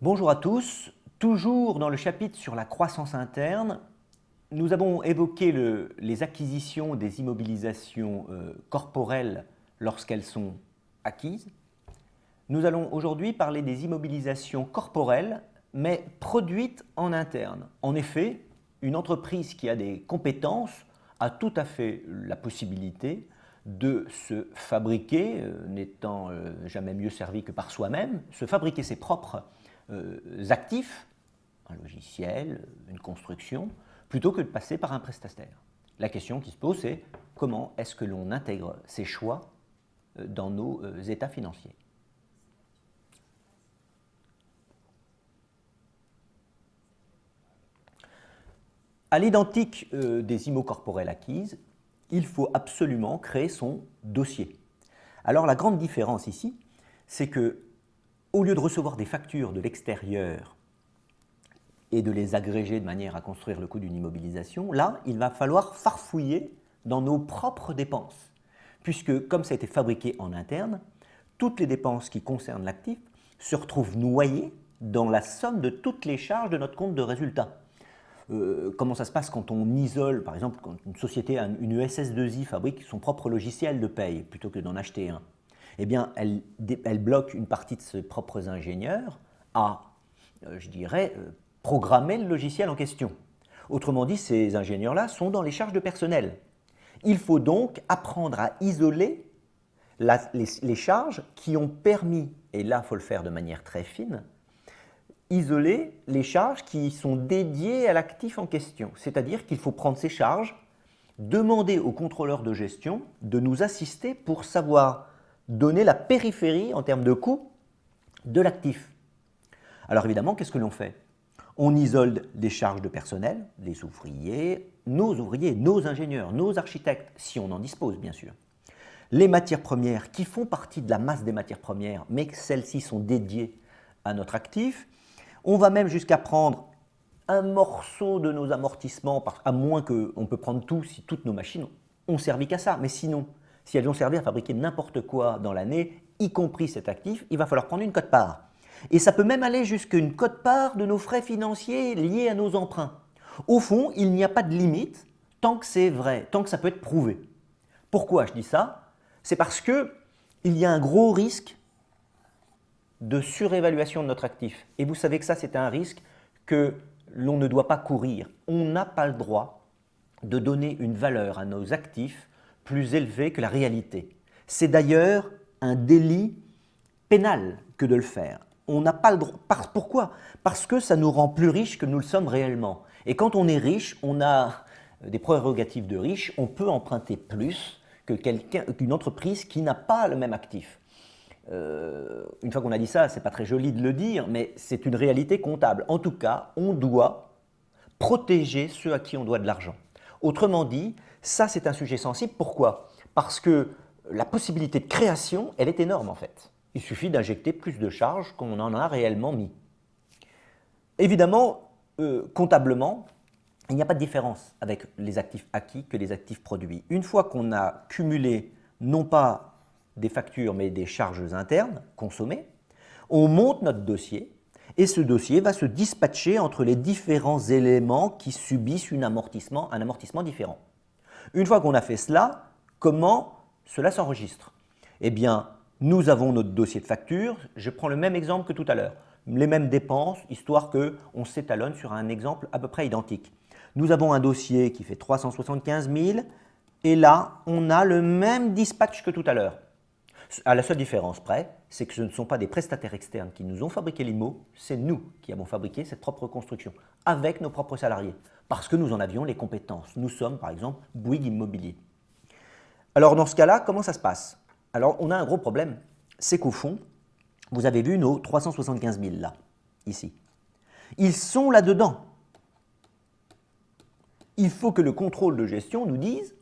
Bonjour à tous, toujours dans le chapitre sur la croissance interne, nous avons évoqué les acquisitions des immobilisations corporelles lorsqu'elles sont acquises. Nous allons aujourd'hui parler des immobilisations corporelles mais produites en interne. En effet, une entreprise qui a des compétences a tout à fait la possibilité de se fabriquer, n'étant jamais mieux servi que par soi-même, se fabriquer ses propres actifs, un logiciel, une construction, plutôt que de passer par un prestataire. La question qui se pose, c'est comment est-ce que l'on intègre ces choix dans nos états financiers. À l'identique des IMO corporelles acquises, il faut absolument créer son dossier. Alors la grande différence ici, c'est que au lieu de recevoir des factures de l'extérieur et de les agréger de manière à construire le coût d'une immobilisation, là, il va falloir farfouiller dans nos propres dépenses. Puisque, comme ça a été fabriqué en interne, toutes les dépenses qui concernent l'actif se retrouvent noyées dans la somme de toutes les charges de notre compte de résultat. Comment ça se passe quand on isole, par exemple, quand une société, une ESS2I fabrique son propre logiciel de paye plutôt que d'en acheter un? Eh bien, elle bloque une partie de ses propres ingénieurs à, je dirais, programmer le logiciel en question. Autrement dit, ces ingénieurs-là sont dans les charges de personnel. Il faut donc apprendre à isoler les charges qui ont permis, et là, il faut le faire de manière très fine, isoler les charges qui sont dédiées à l'actif en question. C'est-à-dire qu'il faut prendre ces charges, demander au contrôleur de gestion de nous assister pour savoir donner la périphérie en termes de coût de l'actif. Alors évidemment, qu'est-ce que l'on fait? On isole les charges de personnel, les ouvriers, nos ingénieurs, nos architectes, si on en dispose bien sûr. Les matières premières qui font partie de la masse des matières premières, mais que celles-ci sont dédiées à notre actif. On va même jusqu'à prendre un morceau de nos amortissements, à moins qu'on peut prendre tout si toutes nos machines ont servi qu'à ça. Mais sinon, si elles ont servi à fabriquer n'importe quoi dans l'année, y compris cet actif, il va falloir prendre une quote-part. Et ça peut même aller jusqu'à une quote-part de nos frais financiers liés à nos emprunts. Au fond, il n'y a pas de limite tant que c'est vrai, tant que ça peut être prouvé. Pourquoi je dis ça? C'est parce qu'il y a un gros risque de surévaluation de notre actif. Et vous savez que ça, c'est un risque que l'on ne doit pas courir. On n'a pas le droit de donner une valeur à nos actifs plus élevée que la réalité. C'est d'ailleurs un délit pénal que de le faire. On n'a pas le droit. Pourquoi? Parce que ça nous rend plus riches que nous le sommes réellement. Et quand on est riche, on a des prérogatives de riche, on peut emprunter plus qu'une entreprise qui n'a pas le même actif. Une fois qu'on a dit ça, c'est pas très joli de le dire, mais c'est une réalité comptable. En tout cas, on doit protéger ceux à qui on doit de l'argent. Autrement dit, ça c'est un sujet sensible. Pourquoi? Parce que la possibilité de création, elle est énorme en fait. Il suffit d'injecter plus de charges qu'on en a réellement mis. Évidemment, comptablement, il n'y a pas de différence avec les actifs acquis que les actifs produits. Une fois qu'on a cumulé non pas des factures mais des charges internes consommées, on monte notre dossier et ce dossier va se dispatcher entre les différents éléments qui subissent un amortissement différent. Une fois qu'on a fait cela, comment cela s'enregistre? Eh bien, nous avons notre dossier de facture. Je prends le même exemple que tout à l'heure, les mêmes dépenses, histoire qu'on s'étalonne sur un exemple à peu près identique. Nous avons un dossier qui fait 375 000 et là, on a le même dispatch que tout à l'heure. À la seule différence près, c'est que ce ne sont pas des prestataires externes qui nous ont fabriqué l'IMO, c'est nous qui avons fabriqué cette propre construction, avec nos propres salariés, parce que nous en avions les compétences. Nous sommes, par exemple, Bouygues Immobilier. Alors, dans ce cas-là, comment ça se passe? Alors, on a un gros problème, c'est qu'au fond, vous avez vu nos 375 000 là, ici. Ils sont là-dedans. Il faut que le contrôle de gestion nous dise,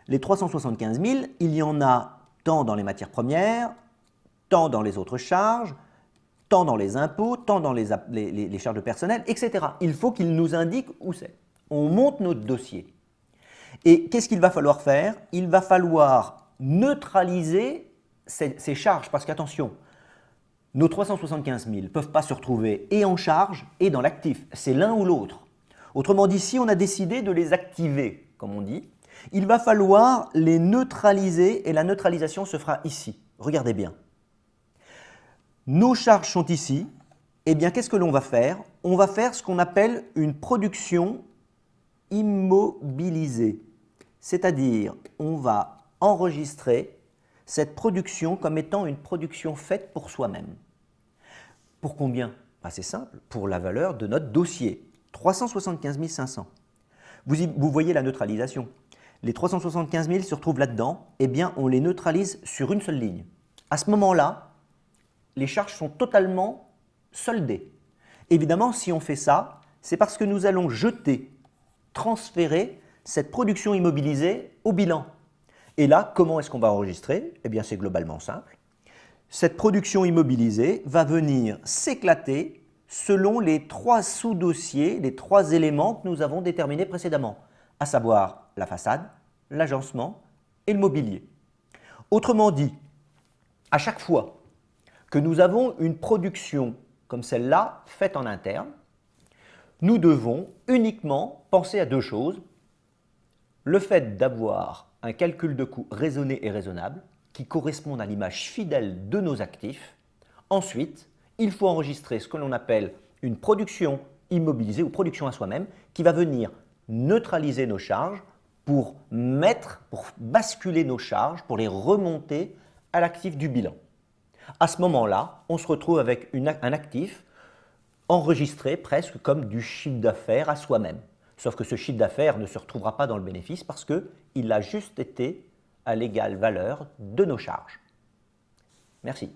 les 375 000, il y en a tant dans les matières premières, tant dans les autres charges, tant dans les impôts, tant dans les charges de personnel, etc. Il faut qu'il nous indique où c'est. On monte notre dossier. Et qu'est-ce qu'il va falloir faire? Il va falloir neutraliser ces charges, parce qu'attention, nos 375 000 ne peuvent pas se retrouver et en charge et dans l'actif. C'est l'un ou l'autre. Autrement dit, si on a décidé de les activer, comme on dit, il va falloir les neutraliser et la neutralisation se fera ici. Regardez bien. Nos charges sont ici. Eh bien, qu'est-ce que l'on va faire? On va faire ce qu'on appelle une production immobilisée. C'est-à-dire, on va enregistrer cette production comme étant une production faite pour soi-même. Pour combien? C'est simple, pour la valeur de notre dossier, 375 500. Vous voyez la neutralisation. Les 375 000 se retrouvent là-dedans, eh bien on les neutralise sur une seule ligne. À ce moment-là, les charges sont totalement soldées. Évidemment, si on fait ça, c'est parce que nous allons transférer cette production immobilisée au bilan. Et là, comment est-ce qu'on va enregistrer? Eh bien, c'est globalement simple. Cette production immobilisée va venir s'éclater selon les 3 sous-dossiers, les 3 éléments que nous avons déterminés précédemment, à savoir la façade, l'agencement et le mobilier. Autrement dit, à chaque fois que nous avons une production comme celle-là, faite en interne, nous devons uniquement penser à 2 choses. Le fait d'avoir un calcul de coût raisonné et raisonnable qui correspond à l'image fidèle de nos actifs. Ensuite, il faut enregistrer ce que l'on appelle une production immobilisée ou production à soi-même qui va venir neutraliser nos charges pour basculer nos charges, pour les remonter à l'actif du bilan. À ce moment-là, on se retrouve avec un actif enregistré presque comme du chiffre d'affaires à soi-même. Sauf que ce chiffre d'affaires ne se retrouvera pas dans le bénéfice parce qu'il a juste été à l'égale valeur de nos charges. Merci.